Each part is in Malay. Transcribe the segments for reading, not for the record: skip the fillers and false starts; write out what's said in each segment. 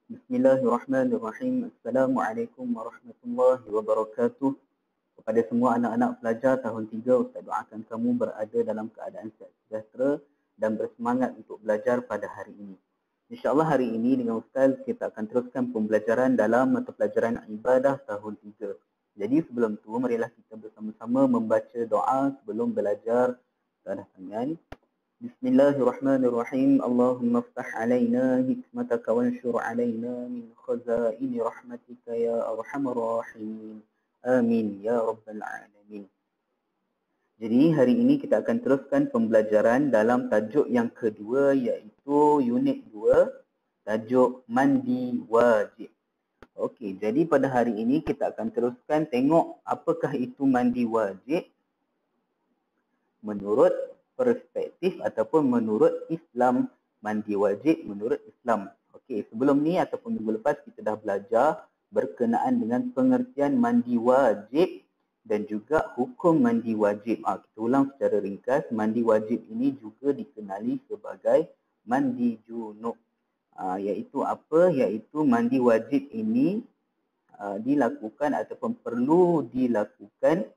Bismillahirrahmanirrahim. Assalamualaikum warahmatullahi wabarakatuh. Kepada semua anak-anak pelajar tahun 3, Ustaz doakan kamu berada dalam keadaan sihat sejahtera dan bersemangat untuk belajar pada hari ini. InsyaAllah hari ini dengan Ustaz kita akan teruskan pembelajaran dalam mata pelajaran ibadah tahun 3. Jadi sebelum tu marilah kita bersama-sama membaca doa sebelum belajar pada tangan. Bismillahirrahmanirrahim. Allahumma ftah alaina hikmataka wanshur alaina min khazaini rahmatika ya arhamar rahimin. Amin ya rabbal alamin. Jadi hari ini kita akan teruskan pembelajaran dalam tajuk yang kedua iaitu unit 2, tajuk mandi wajib. Okey, jadi pada hari ini kita akan teruskan tengok apakah itu mandi wajib menurut perspektif ataupun menurut Islam. Mandi wajib menurut Islam. Okey, sebelum ni ataupun minggu lepas kita dah belajar berkenaan dengan pengertian mandi wajib dan juga hukum mandi wajib. Kita ulang secara ringkas. Mandi wajib ini juga dikenali sebagai mandi junub. Iaitu apa? Iaitu mandi wajib ini dilakukan ataupun perlu dilakukan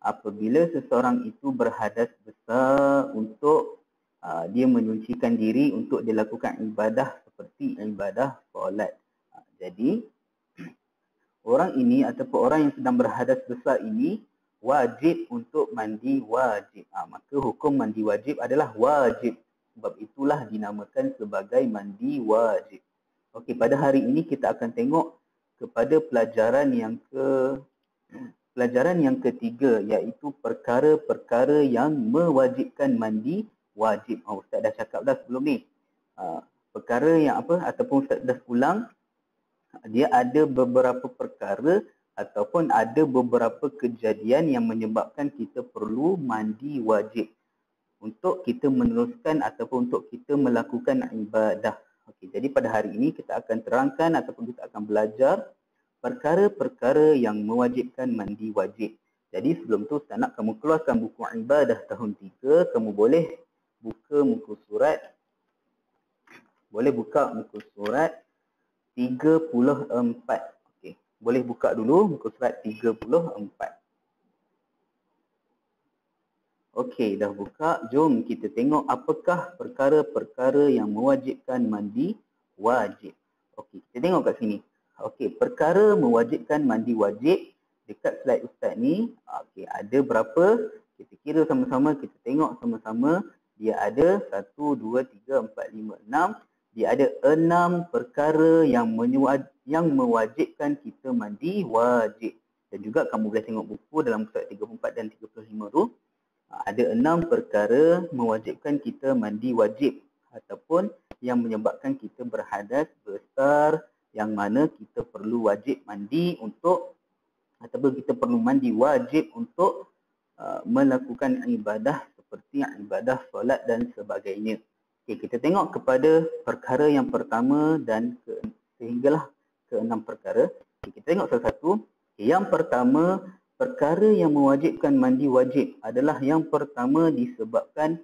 apabila seseorang itu berhadas besar untuk dia menyucikan diri untuk dilakukan ibadah seperti ibadah solat. Jadi orang ini ataupun orang yang sedang berhadas besar ini wajib untuk mandi wajib. Maka hukum mandi wajib adalah wajib. Sebab itulah dinamakan sebagai mandi wajib. Okey, pada hari ini kita akan tengok kepada pelajaran yang ketiga iaitu perkara-perkara yang mewajibkan mandi wajib. Ustaz dah cakap dah sebelum ni. Perkara yang apa ataupun Ustaz dah ulang, dia ada beberapa perkara ataupun ada beberapa kejadian yang menyebabkan kita perlu mandi wajib untuk kita meneruskan ataupun untuk kita melakukan ibadah. Okey, jadi pada hari ini kita akan terangkan ataupun kita akan belajar perkara-perkara yang mewajibkan mandi wajib. Jadi sebelum tu Ustaz nak kamu keluarkan buku ibadah tahun 3, kamu boleh buka muka surat. Boleh buka muka surat 34. Okey, boleh buka dulu muka surat 34. Okey, dah buka. Jom kita tengok apakah perkara-perkara yang mewajibkan mandi wajib. Okey, kita tengok kat sini. Okey, perkara mewajibkan mandi wajib dekat slide Ustaz ni. Okey, ada berapa? Kita kira sama-sama, kita tengok sama-sama. Dia ada 1, 2, 3, 4, 5, 6. Dia ada 6 perkara yang mewajibkan kita mandi wajib. Dan juga kamu boleh tengok buku dalam slide 34 dan 35 tu. Ada 6 perkara mewajibkan kita mandi wajib ataupun yang menyebabkan kita berhadas besar, yang mana kita perlu wajib mandi untuk ataupun kita perlu mandi wajib untuk melakukan ibadah seperti ibadah solat dan sebagainya. Okey, kita tengok kepada perkara yang pertama dan sehinggalah ke 6 perkara. Okey, kita tengok satu-satu. Yang pertama, perkara yang mewajibkan mandi wajib adalah yang pertama disebabkan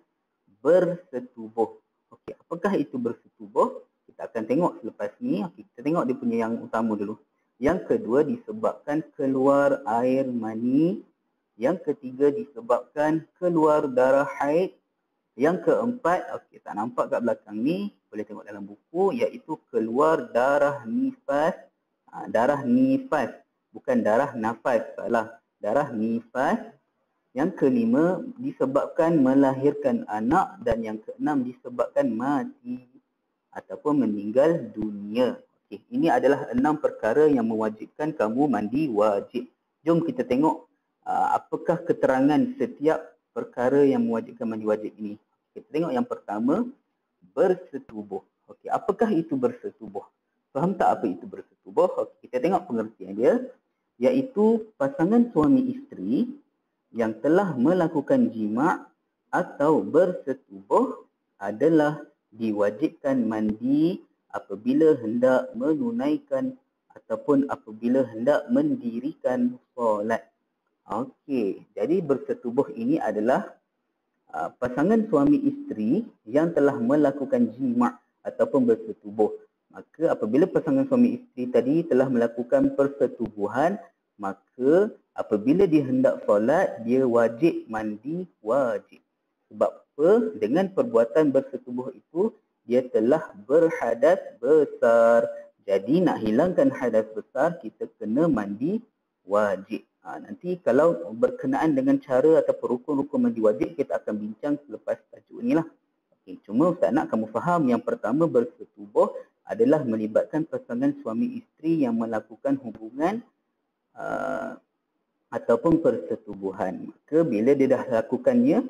bersetubuh. Okey, apakah itu bersetubuh? Kita akan tengok selepas ni. Okey, kita tengok dia punya yang utama dulu. Yang kedua disebabkan keluar air mani. Yang ketiga disebabkan keluar darah haid. Yang keempat, okey, tak nampak kat belakang ni, boleh tengok dalam buku, iaitu keluar darah nifas. Darah nifas, bukan darah nafas, salah. Darah nifas. Yang kelima disebabkan melahirkan anak dan yang keenam disebabkan mati ataupun meninggal dunia. Okey, ini adalah 6 perkara yang mewajibkan kamu mandi wajib. Jom kita tengok apakah keterangan setiap perkara yang mewajibkan mandi wajib ini. Kita tengok yang pertama, bersetubuh. Okey, apakah itu bersetubuh? Faham tak apa itu bersetubuh? Okey, kita tengok pengertian dia, iaitu pasangan suami isteri yang telah melakukan jima' atau bersetubuh adalah diwajibkan mandi apabila hendak menunaikan ataupun apabila hendak mendirikan solat. Okey, jadi bersetubuh ini adalah pasangan suami isteri yang telah melakukan jima' ataupun bersetubuh. Maka apabila pasangan suami isteri tadi telah melakukan persetubuhan, maka apabila dia hendak solat, dia wajib mandi wajib. Sebab apa? Dengan perbuatan bersetubuh itu, dia telah berhadas besar. Jadi nak hilangkan hadas besar, kita kena mandi wajib. Nanti kalau berkenaan dengan cara atau rukun-rukun mandi wajib, kita akan bincang selepas tajuk ni lah. Okay, cuma Ustaz nak kamu faham yang pertama bersetubuh adalah melibatkan pasangan suami isteri yang melakukan hubungan ataupun persetubuhan. Maka bila dia dah lakukannya,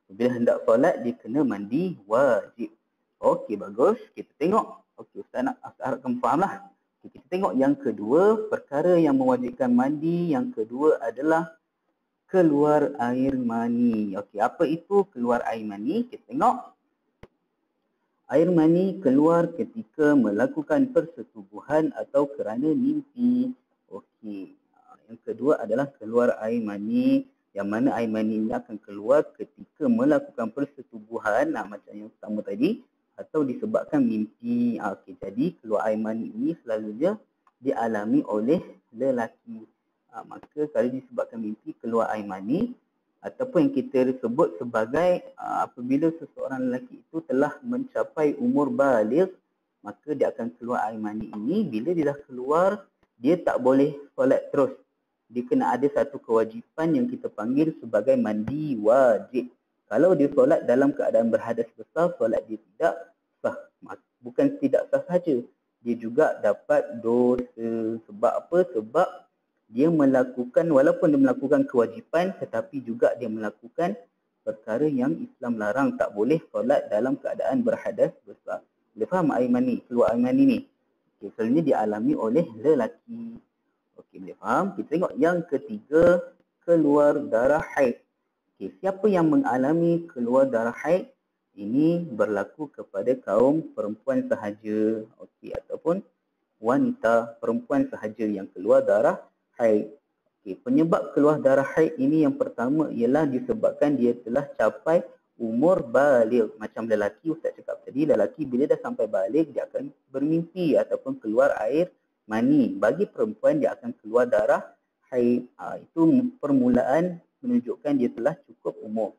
bila hendak solat, dia kena mandi wajib. Okey, bagus. Kita tengok. Okey, Ustaz harap kamu faham lah. Okay, kita tengok yang kedua, perkara yang mewajibkan mandi. Yang kedua adalah keluar air mani. Okey, apa itu keluar air mani? Kita tengok. Air mani keluar ketika melakukan persetubuhan atau kerana mimpi. Okey. Yang kedua adalah keluar air mani. Yang mana air mani ini akan keluar ketika melakukan persetubuhan. Macam yang pertama tadi. Atau disebabkan mimpi. Okey. Jadi keluar air mani ini selalunya dialami oleh lelaki. Maka kalau disebabkan mimpi keluar air mani, ataupun yang kita sebut sebagai apabila seseorang lelaki itu telah mencapai umur baligh, maka dia akan keluar air mani ini. Bila dia dah keluar, dia tak boleh solat terus. Dia kena ada satu kewajipan yang kita panggil sebagai mandi wajib. Kalau dia solat dalam keadaan berhadas besar, solat dia tidak sah. Bukan tidak sah saja, dia juga dapat dosa. Sebab apa? Sebab dia melakukan, walaupun dia melakukan kewajipan, tetapi juga dia melakukan perkara yang Islam larang. Tak boleh solat dalam keadaan berhadas besar. Boleh faham air mani, keluar air mani ni? Okay, selalunya dialami oleh lelaki. Okey, boleh faham? Kita tengok yang ketiga, keluar darah haid. Okay, siapa yang mengalami keluar darah haid? Ini berlaku kepada kaum perempuan sahaja. Okey, ataupun wanita perempuan sahaja yang keluar darah haid. Okay, penyebab keluar darah haid ini yang pertama ialah disebabkan dia telah capai umur baligh. Macam lelaki Ustaz cakap tadi, lelaki bila dah sampai baligh dia akan bermimpi ataupun keluar air mani. Bagi perempuan dia akan keluar darah haid. Itu permulaan menunjukkan dia telah cukup umur.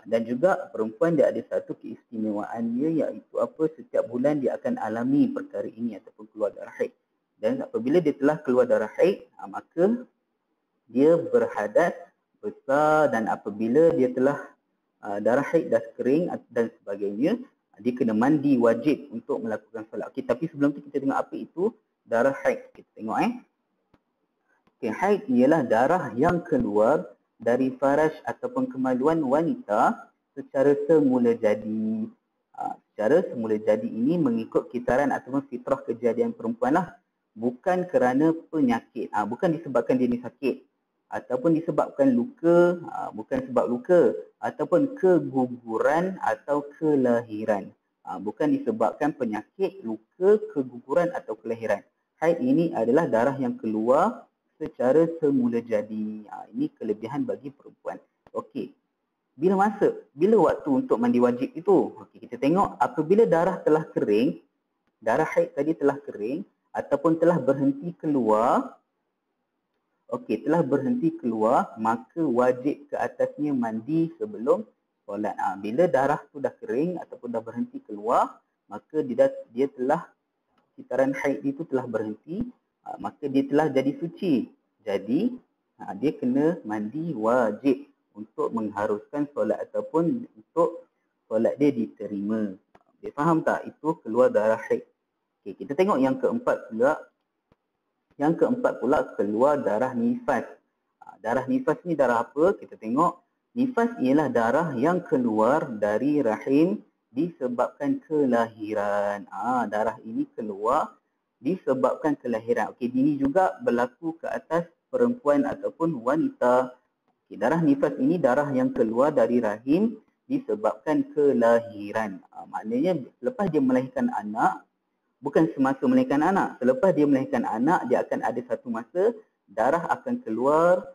Dan juga perempuan dia ada satu keistimewaannya, iaitu apa? Setiap bulan dia akan alami perkara ini ataupun keluar darah haid. Dan apabila dia telah keluar darah haid, maka dia berhadas besar. Dan apabila dia telah darah haid dah kering dan sebagainya, dia kena mandi wajib untuk melakukan solat. Okey, tapi sebelum tu kita tengok apa itu darah haid. Kita tengok Okey, haid ialah darah yang keluar dari faraj ataupun kemaluan wanita secara semula jadi. Secara semula jadi ini mengikut kitaran ataupun fitrah kejadian perempuan lah. Bukan kerana penyakit. Bukan disebabkan dia ni sakit. Ataupun disebabkan luka. Bukan sebab luka. Ataupun keguguran atau kelahiran. Bukan disebabkan penyakit, luka, keguguran atau kelahiran. Haid ini adalah darah yang keluar secara semula jadi. Ini kelebihan bagi perempuan. Okey. Bila waktu untuk mandi wajib itu? Okey, kita tengok apabila darah telah kering, darah haid tadi telah kering ataupun telah berhenti keluar. Okey, telah berhenti keluar, maka wajib ke atasnya mandi sebelum solat. Bila darah tu dah kering ataupun dah berhenti keluar, maka dia telah, kitaran haid itu telah berhenti, maka dia telah jadi suci. Jadi dia kena mandi wajib untuk mengharuskan solat ataupun untuk solat dia diterima. Dia faham tak? Itu keluar darah haid. Okay, kita tengok yang keempat pula. Yang keempat pula keluar darah nifas. Darah nifas ni darah apa? Kita tengok. Nifas ialah darah yang keluar dari rahim disebabkan kelahiran. Darah ini keluar disebabkan kelahiran. Okey, ini juga berlaku ke atas perempuan ataupun wanita. Okey, darah nifas ini darah yang keluar dari rahim disebabkan kelahiran. Maknanya selepas dia melahirkan anak, bukan semasa melahirkan anak. Selepas dia melahirkan anak, dia akan ada satu masa darah akan keluar.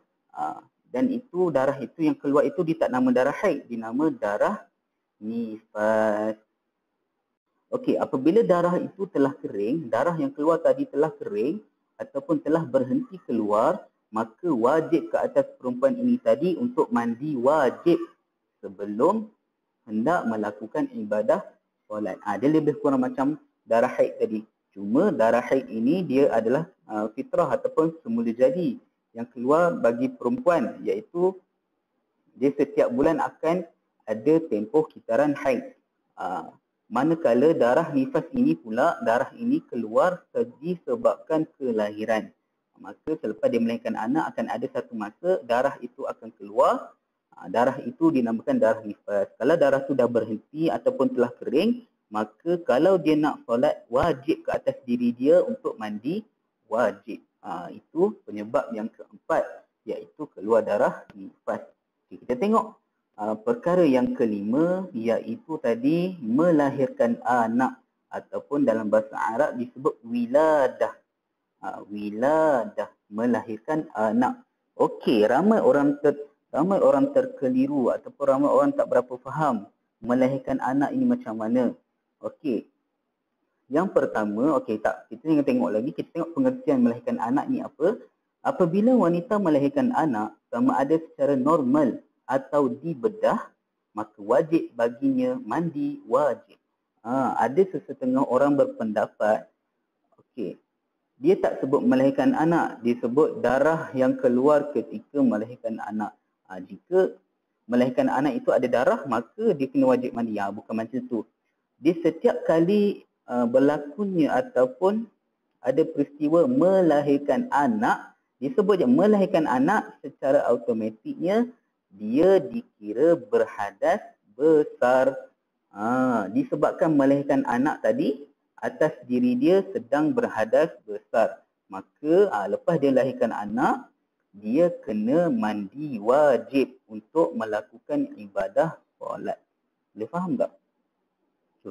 Dan itu darah itu yang keluar itu dia tak nama darah haid, dia nama darah nifas. Okey, apabila darah itu telah kering, darah yang keluar tadi telah kering ataupun telah berhenti keluar, maka wajib ke atas perempuan ini tadi untuk mandi wajib sebelum hendak melakukan ibadah solat. Dia lebih kurang macam darah haid tadi. Cuma darah haid ini dia adalah fitrah ataupun semula jadi yang keluar bagi perempuan, iaitu dia setiap bulan akan ada tempoh kitaran haid. Manakala darah nifas ini pula, darah ini keluar disebabkan kelahiran. Maka selepas dia melahirkan anak akan ada satu masa darah itu akan keluar. Darah itu dinamakan darah nifas. Kalau darah itu dah berhenti ataupun telah kering, maka kalau dia nak solat, wajib ke atas diri dia untuk mandi wajib. Itu penyebab yang keempat, iaitu keluar darah nifas. Kita tengok perkara yang kelima, iaitu tadi melahirkan anak ataupun dalam bahasa Arab disebut wiladah. Wiladah, melahirkan anak. Okey, ramai orang terkeliru ataupun ramai orang tak berapa faham melahirkan anak ini macam mana. Okey. Yang pertama, kita tengok lagi, kita tengok pengertian melahirkan anak ni apa. Apabila wanita melahirkan anak sama ada secara normal atau dibedah, maka wajib baginya mandi wajib. Ada sesetengah orang berpendapat, dia tak sebut melahirkan anak, dia sebut darah yang keluar ketika melahirkan anak. Jika melahirkan anak itu ada darah, maka dia kena wajib mandi. Bukan macam tu. Dia setiap kali berlakunya ataupun ada peristiwa melahirkan anak, disebut je melahirkan anak, secara automatiknya dia dikira berhadas besar. Disebabkan melahirkan anak tadi, atas diri dia sedang berhadas besar. Maka lepas dia lahirkan anak, dia kena mandi wajib untuk melakukan ibadah solat. Boleh faham tak?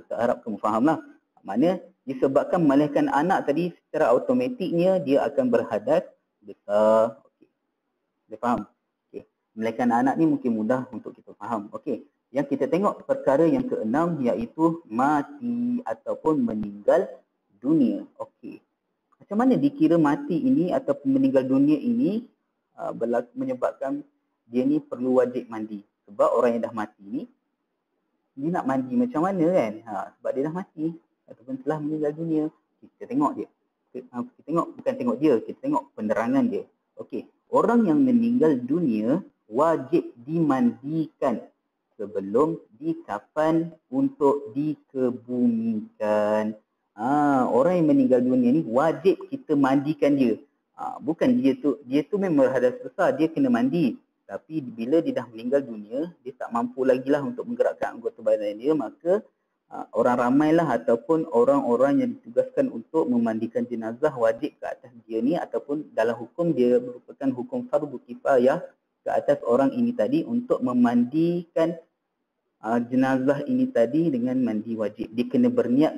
Saya harap kamu fahamlah. Maknanya disebabkan melahirkan anak tadi, secara automatiknya dia akan berhadas besar. Boleh faham? Melahirkan anak ni mungkin mudah untuk kita faham. Yang kita tengok perkara yang keenam, iaitu mati ataupun meninggal dunia. Macam mana dikira mati ini ataupun meninggal dunia ini menyebabkan dia ni perlu wajib mandi? Sebab orang yang dah mati ni, dia nak mandi macam mana kan? Sebab dia dah mati ataupun telah meninggal dunia. Kita tengok dia. Bukan tengok dia, kita tengok penerangan dia. Orang yang meninggal dunia wajib dimandikan sebelum dikafan untuk dikebumikan. Orang yang meninggal dunia ni wajib kita mandikan dia. Bukan dia tu memang berhadas besar, dia kena mandi. Tapi bila dia dah meninggal dunia, dia tak mampu lagi lah untuk menggerakkan anggota badan dia, maka orang ramailah ataupun orang-orang yang ditugaskan untuk memandikan jenazah wajib ke atas dia ni, ataupun dalam hukum dia merupakan hukum fardu kifayah ke atas orang ini tadi untuk memandikan jenazah ini tadi dengan mandi wajib. Dia kena berniat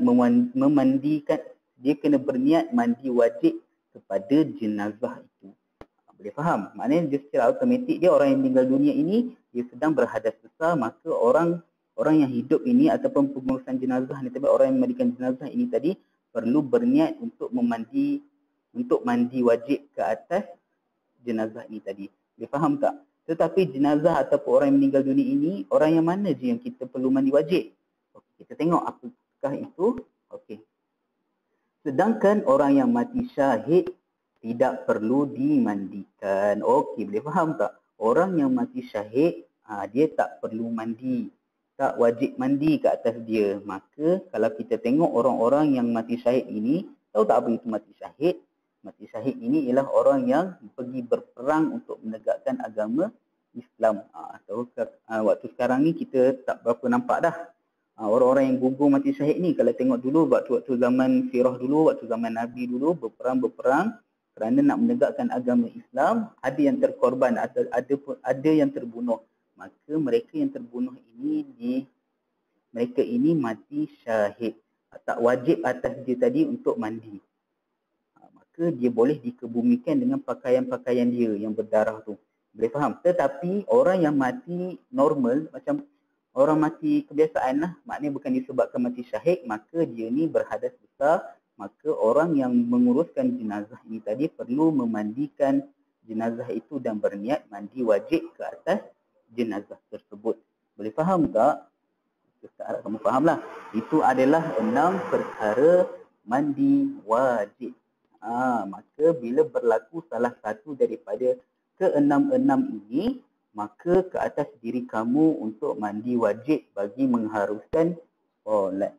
memandikan, dia kena berniat mandi wajib kepada jenazah itu. Boleh faham? Maknanya dia secara automatik, dia orang yang meninggal dunia ini, dia sedang berhadas besar, maka orang yang hidup ini ataupun pengurusan jenazah ni, tapi orang yang memandikan jenazah ini tadi perlu berniat untuk mandi wajib ke atas jenazah ini tadi. Boleh faham tak? Tetapi jenazah ataupun orang yang meninggal dunia ini, orang yang mana je yang kita perlu mandi wajib? Kita tengok apakah itu. Sedangkan orang yang mati syahid tidak perlu dimandikan. Boleh faham tak? Orang yang mati syahid, dia tak perlu mandi. Tak wajib mandi ke atas dia. Maka kalau kita tengok orang-orang yang mati syahid ini, tahu tak apa itu mati syahid? Mati syahid ini ialah orang yang pergi berperang untuk menegakkan agama Islam. Waktu sekarang ni kita tak berapa nampak dah. Orang-orang yang gugur mati syahid ni, kalau tengok dulu waktu zaman sirah dulu, waktu zaman Nabi dulu, berperang kerana nak menegakkan agama Islam, ada yang terkorban, ada yang terbunuh. Maka mereka yang terbunuh ini, mereka ini mati syahid. Tak wajib atas dia tadi untuk mandi. Maka dia boleh dikebumikan dengan pakaian-pakaian dia yang berdarah tu. Boleh faham? Tetapi orang yang mati normal, macam orang mati kebiasaan lah, maknanya bukan disebabkan mati syahid, maka dia ni berhadas besar, maka orang yang menguruskan jenazah ini tadi perlu memandikan jenazah itu dan berniat mandi wajib ke atas jenazah tersebut. Boleh faham tak? Ustaz harap kamu faham lah. Itu adalah 6 perkara mandi wajib. Maka bila berlaku salah satu daripada ke-6 ini, maka ke atas diri kamu untuk mandi wajib bagi mengharuskan solat.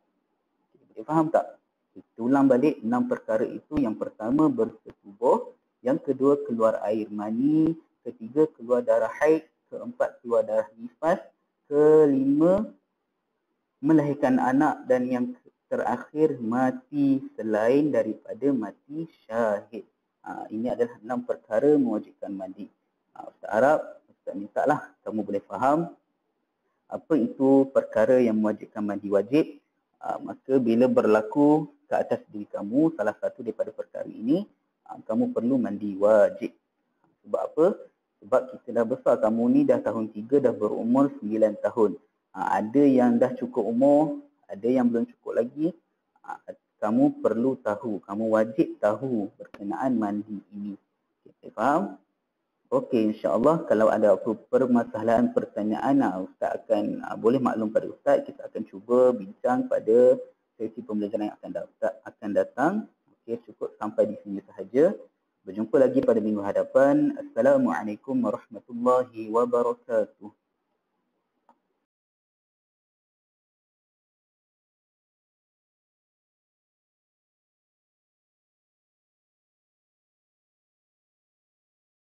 Boleh faham tak? Kita ulang balik 6 perkara itu. Yang pertama bersetubuh, yang kedua keluar air mani, ketiga keluar darah haid, keempat keluar darah nifas, kelima melahirkan anak, dan yang terakhir mati selain daripada mati syahid. Ini adalah 6 perkara mewajibkan mandi. Ustaz harap, Ustaz minta lah kamu boleh faham apa itu perkara yang mewajibkan mandi wajib. Maka bila berlaku ke atas diri kamu salah satu daripada perkara ini, kamu perlu mandi wajib. Sebab apa? Sebab kita dah besar. Kamu ni dah tahun 3, dah berumur 9 tahun. Ada yang dah cukup umur, ada yang belum cukup lagi. Kamu perlu tahu, kamu wajib tahu berkenaan mandi ini. Kita faham? Okey, insya-Allah kalau ada apa permasalahan, pertanyaan, Ustaz akan boleh maklum pada Ustaz. Kita akan cuba bincang pada sesi pembelajaran yang akan datang. Okey, cukup sampai di sini sahaja. Berjumpa lagi pada minggu hadapan. Assalamualaikum warahmatullahi wabarakatuh.